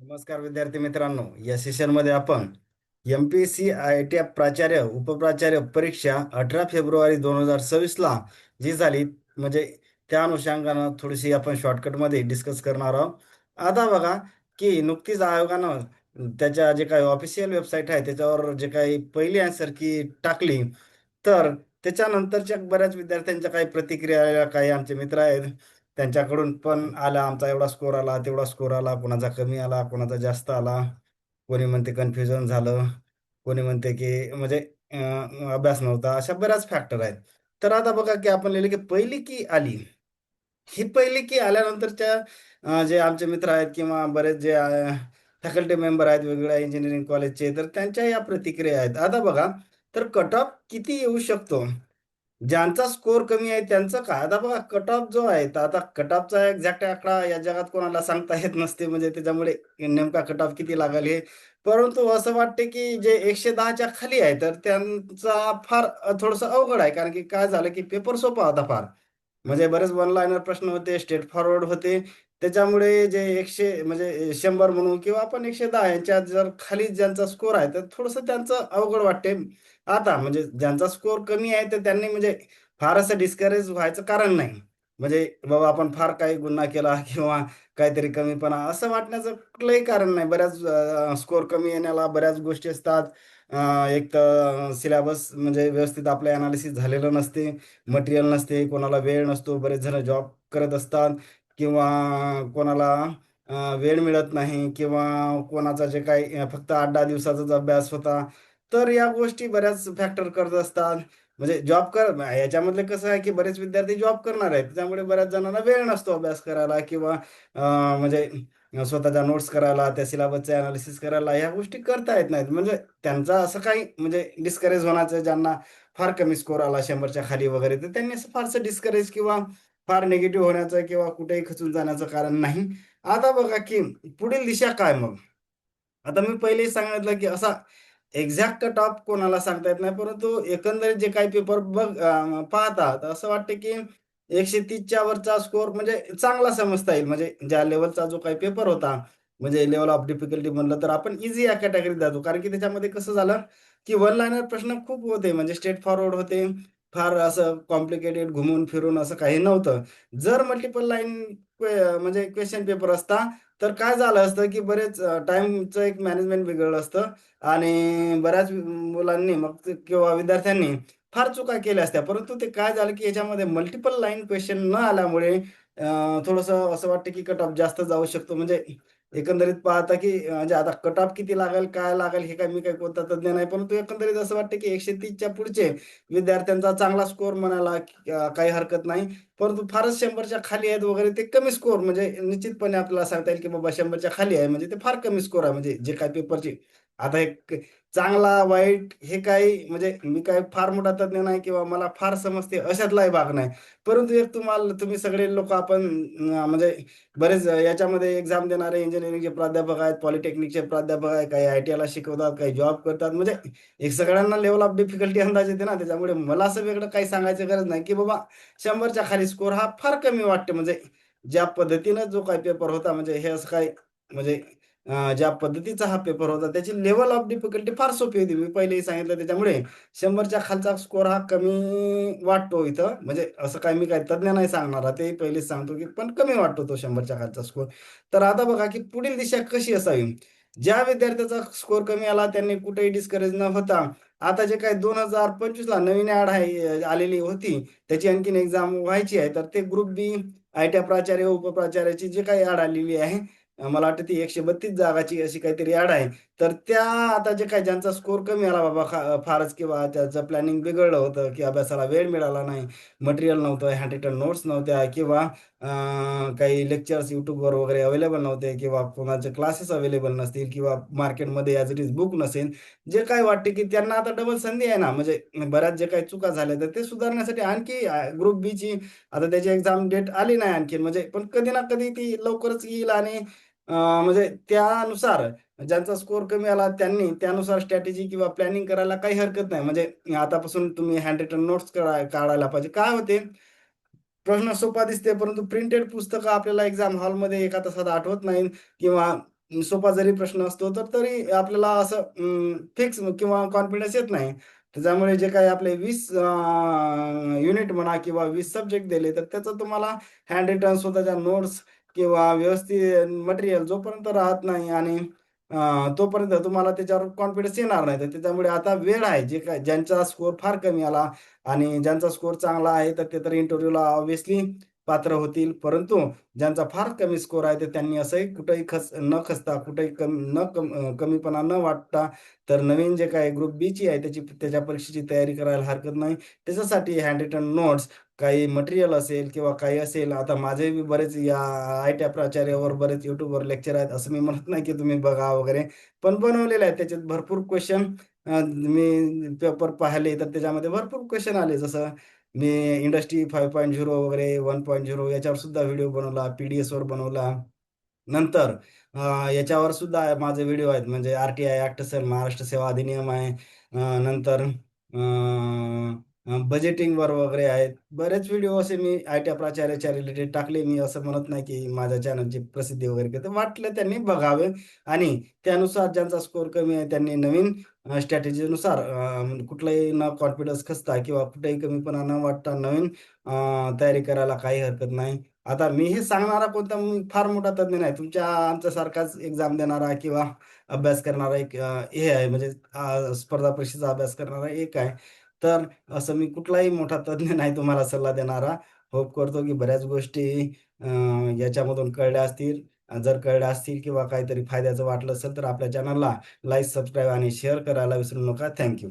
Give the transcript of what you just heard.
नमस्कार विद्यार्थी मित्रांनो, या सेशनमध्ये आपण MPSC IIT प्राचार्य उपप्राचार्य परीक्षा 18 फेब्रुवारी 2026 ला जी झाली, म्हणजे त्या अनुषंगानं थोडीशी आपण शॉर्टकटमध्ये डिस्कस करणार आहोत. आता बघा की नुकतीच आयोगानं त्याच्या जे काही ऑफिशियल वेबसाईट आहे त्याच्यावर जे काही पहिली आन्सर की टाकली, तर त्याच्यानंतरच्या बऱ्याच विद्यार्थ्यांच्या काही प्रतिक्रिया आल्या. काही आमचे मित्र आहेत त्यांच्याकडून पण आला, आमचा एवढा स्कोर आला, तेवढा स्कोर आला, कोणाचा कमी आला, कोणाचा जास्त आला. कोणी म्हणते कन्फ्युजन झालं, कोणी म्हणते की म्हणजे अभ्यास नव्हता. अशा बऱ्याच फॅक्टर आहेत. तर आता बघा की आपण लिहिले की पहिली की आली. ही पहिली की आल्यानंतरच्या जे आमचे मित्र आहेत किंवा बरेच जे फॅकल्टी मेंबर आहेत वेगवेगळ्या इंजिनिअरिंग कॉलेजचे, तर त्यांच्या या प्रतिक्रिया आहेत. आता बघा, तर कट ऑफ किती येऊ शकतो? ज्यांचा स्कोर कमी आहे त्यांचं काय? आता बघा कट ऑफ जो आहे, तर आता कट ऑफचा एक्झॅक्ट आकडा या जगात कोणाला सांगता येत नसते, म्हणजे त्याच्यामुळे नेमका कट ऑफ किती लागेल हे. परंतु असं वाटते की जे 110च्या खाली आहे, तर त्यांचा फार थोडंसं अवघड आहे. कारण की काय झालं की पेपर सोपा होता फार. म्हणजे बरेच वन लाईनर प्रश्न होते, स्ट्रेट फॉरवर्ड होते. त्याच्यामुळे जे 100 म्हणजे 100 म्हणू किंवा आपण 110 यांच्या जर खाली ज्यांचा स्कोर आहे, तर थोडंसं त्यांचं अवघड वाटते. आता म्हणजे ज्यांचा स्कोर कमी आहे, तर त्यांनी म्हणजे फार असं डिस्करेज व्हायचं कारण नाही. म्हणजे बाबा आपण फार काही गुन्हा केला किंवा काहीतरी कमीपणा असं वाटण्याचं कुठलंही कारण नाही. बऱ्याच स्कोर कमी येण्याला बऱ्याच गोष्टी असतात. एक तर सिलेबस म्हणजे व्यवस्थित आपलं एनालिसिस झालेलं नसते, मटेरियल नसते, कोणाला वेळ नसतो, बरेच जण जॉब करत असतात किंवा कोणाला वेळ मिळत नाही किंवा कोणाचा जे काही फक्त 8-10 दिवसाचाच अभ्यास होता. तर या गोष्टी बऱ्याच फॅक्टर करत असतात. म्हणजे जॉब कर याच्यामधले कसं आहे की बरेच विद्यार्थी जॉब करणार आहेत. त्यामुळे बऱ्याच जणांना वेळ नसतो अभ्यास करायला किंवा म्हणजे स्वतःच्या नोट्स करायला, त्या सिलेबसचं एनालिसिस करायला, ह्या गोष्टी करता येत नाहीत. म्हणजे त्यांचा असं काही म्हणजे डिस्करेज होण्याचं, ज्यांना फार कमी स्कोर आला 100च्या खाली वगैरे, तर त्यांनी असं फारसं डिस्करेज किंवा फार निगेटिव्ह होण्याचं किंवा कुठेही खचून जाण्याचं कारण नाही. आता बघा की पुढील दिशा काय मग? आता मी पहिलेही सांगितलं की असा एक्झॅक्ट कट ऑफ कोणाला सांगता येत नाही. परंतु एकंदरीत जे काही पेपर पाहता, तर असं वाटतं की 130च्या वरचा स्कोर म्हणजे चांगला समजता येईल. म्हणजे ज्या लेव्हलचा जो काही पेपर होता, म्हणजे लेव्हल ऑफ डिफिकल्टी म्हणलं तर आपण ईझी या कॅटेगरीत जातो. कारण की त्याच्यामध्ये कसं झालं की वन लाईनर प्रश्न खूप होते. म्हणजे स्ट्रेट फॉरवर्ड होते. फार असं कॉम्प्लिकेटेड घुमून फिरून असं काही नव्हतं. जर मल्टिपल लाईन म्हणजे क्वेशन पेपर असता, तर काय झालं असतं की बरेच टाईमचं एक मॅनेजमेंट बिघडलं असतं आणि बऱ्याच मुलांनी मग किंवा विद्यार्थ्यांनी फार चुका केल्या असत्या. परंतु ते काय झालं की याच्यामध्ये मल्टिपल लाईन क्वेश्चन न आल्यामुळे थोडंसं असं वाटतं की कट ऑफ जास्त जाऊ शकतो. म्हणजे एकंदरीत पाहता की म्हणजे आता कट ऑफ किती लागेल, काय लागेल हे काय मी काही कोणता तज्ञ नाही. परंतु एकंदरीत असं वाटतं की 130च्या पुढचे विद्यार्थ्यांचा चांगला स्कोर म्हणायला काही हरकत नाही. परंतु फारच 100च्या खाली आहेत वगैरे ते कमी स्कोर, म्हणजे निश्चितपणे आपल्याला सांगता येईल की बाबा 100च्या खाली आहे म्हणजे ते फार कमी स्कोर आहे. म्हणजे जे काही पेपरची आता एक चांगला, वाईट हे काही म्हणजे मी काही फार मोठा तज्ञ नाही किंवा मला फार समजते अशातलाही भाग नाही. परंतु एक तुम्ही सगळे लोकं आपण म्हणजे बरेच याच्यामध्ये एक्झाम देणारे इंजिनिअरिंगचे प्राध्यापक आहेत, पॉलिटेक्निकचे प्राध्यापक आहेत, काही ITला शिकवतात, काही जॉब करतात. म्हणजे एक सगळ्यांना लेव्हल ऑफ डिफिकल्टी अंदाज येते ना, त्याच्यामुळे मला असं वेगळं काही सांगायची गरज नाही, की बाबा 100च्या खाली स्कोर हा फार कमी वाटते. म्हणजे ज्या पद्धतीनं जो काही पेपर होता, म्हणजे हे असं काही म्हणजे ज्या पद्धतीचा हा पेपर होता त्याची लेव्हल ऑफ डिफिकल्टी फार सोपी होती. मी पहिलेही सांगितलं त्याच्यामुळे 100च्या खालचा स्कोर हा कमी वाटतो इथं. म्हणजे असं काही मी काही तज्ञ नाही सांगणार आहे. ते पहिलेच सांगतो, की पण कमी वाटतो तो 100च्या खालचा स्कोर. तर आता बघा, की पुढील दिशा कशी असावी? ज्या विद्यार्थ्याचा स्कोर कमी आला त्यांनी कुठेही डिस्करेज न होता, आता जे काही 2025ला नवीन ॲड आहे आलेली होती, त्याची आणखीन एक्झाम व्हायची आहे. तर ते ग्रुप बी ITच्या प्राचार्य, उपप्राचार्याची जी काही ॲड आलेली आहे, मला वाटतं ती 132 जागाची अशी काहीतरी ॲड आहे. तर त्या आता जे काही ज्यांचा स्कोर कमी आला बाबा फारच किंवा त्याचं प्लॅनिंग बिघडलं होतं, की अभ्यासाला वेळ मिळाला नाही, मटेरियल नव्हतं, हँड रिटन नोट्स नव्हत्या किंवा काही लेक्चर्स YouTubeवर वगैरे अवेलेबल नव्हते किंवा कोणाचे क्लासेस अवेलेबल नसतील किंवा मार्केटमध्ये ॲज इट इज बुक नसेल. जे काही वाटते, की त्यांना आता डबल संधी आहे ना, म्हणजे बऱ्याच जे काही चुका झाल्या तर ते सुधारण्यासाठी आणखी ग्रुप बीची आता त्याची एक्झाम डेट आली नाही आणखीन, म्हणजे पण कधी ना कधी ती लवकरच येईल आणि म्हणजे त्यानुसार ज्यांचा स्कोर कमी आला त्यांनी त्यानुसार स्ट्रॅटेजी किंवा प्लॅनिंग करायला काही हरकत नाही. म्हणजे आतापासून तुम्ही हँड रिटन नोट्स काढायला पाहिजे. काय होते, प्रश्न सोपा दिसते परंतु प्रिंटेड पुस्तकं आपल्याला एक्झाम हॉलमध्ये एका तासात आठवत नाही किंवा सोपा जरी प्रश्न असतो तर तरी आपल्याला असं फिक्स किंवा कॉन्फिडन्स येत नाही. त्याच्यामुळे जे काही आपले 20 युनिट म्हणा किंवा 20 सब्जेक्ट दिले, तर त्याचं तुम्हाला हँड रिटन स्वतःच्या नोट्स किंवा व्यवस्थित मटेरियल जोपर्यंत राहत नाही आणि तोपर्यंत तुम्हाला त्याच्यावर कॉन्फिडन्स येणार नाही. तर त्याच्यामुळे आता वेळ आहे. जे काय ज्यांचा स्कोर फार कमी आला आणि ज्यांचा स्कोर चांगला आहे, तर ते तर इंटरव्ह्यूला ऑब्व्हियसली पात्र होतील. परंतु ज्यांचा फार कमी स्कोर आहे, तर त्यांनी असंही कुठेही न खचता, कुठेही कमीपणा न वाटता, तर नवीन जे काही ग्रुप बीची आहे त्याच्या परीक्षेची तयारी करायला हरकत नाही. त्याच्यासाठी हँड रिटन नोट्स, काही मटेरियल असेल किंवा काही असेल. आता माझे बी बरेच या आय-टी प्राचार्यावर बरेच YouTubeवर लेक्चर आहेत. असं मी म्हणत नाही की तुम्ही बघा वगैरे, पण बनवलेले आहेत. त्याच्यात भरपूर क्वेश्चन मी पेपर पाहिले, तर त्याच्यामध्ये भरपूर क्वेश्चन आले. जसं मी इंडस्ट्री 5.0 वगैरे 1.0 याच्यावर सुद्धा व्हिडिओ बनवला, पी-डी-एसवर बनवला. नंतर याच्यावर सुद्धा माझे व्हिडिओ आहेत. म्हणजे आर-टी-आय ॲक्ट असेल, महाराष्ट्र सेवा अधिनियम आहे. नंतर बजेटिंगवर वगैरे आहेत. बरेच व्हिडिओ असे मी आय-टी प्राचार्याच्या रिलेटेड टाकले. मी असं म्हणत नाही की माझ्या चॅनलची प्रसिद्धी वगैरे करते. वाटलं त्यांनी बघावे आणि त्यानुसार ज्यांचा स्कोर कमी आहे त्यांनी नवीन स्ट्रॅटेजीनुसार कुठलाही न कॉन्फिडन्स खचता किंवा कुठेही कमीपणा न वाटता नवीन तयारी करायला काही हरकत नाही. आता मी हे सांगणारा कोणता फार मोठा तज्ञ नाही. आमच्यासारखाच एक्झाम देणारा किंवा अभ्यास करणारा एक हे आहे, म्हणजे स्पर्धा परीक्षेचा अभ्यास करणारा एक आहे. तर असं मी कुठलाही मोठा तज्ञ नाही तुम्हाला सल्ला देणारा. होप करतो की बऱ्याच गोष्टी अ, याच्यामधून कळल्या असतील. जर कळल्या असतील किंवा काहीतरी फायद्याचं वाटलं असेल, तर आपल्या चॅनलला लाईक, सबस्क्राईब आणि शेअर करायला विसरू नका. थँक